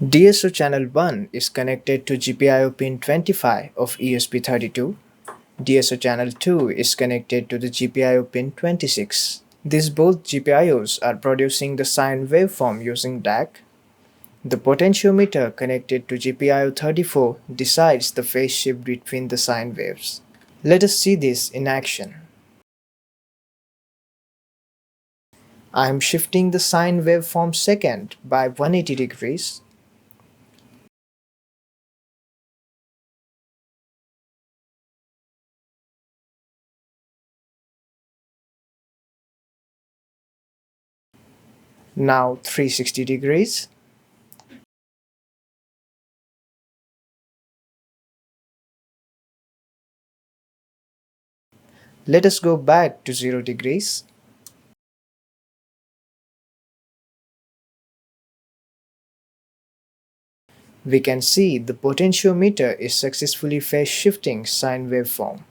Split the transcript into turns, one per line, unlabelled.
DSO channel 1 is connected to GPIO pin 25 of ESP32. DSO channel 2 is connected to the GPIO pin 26. These both GPIOs are producing the sine waveform using DAC. The potentiometer connected to GPIO 34 decides the phase shift between the sine waves. Let us see this in action. I am shifting the sine waveform second by 180 degrees. Now 360 degrees. Let us go back to 0 degrees. We can see the potentiometer is successfully phase shifting sine waveform.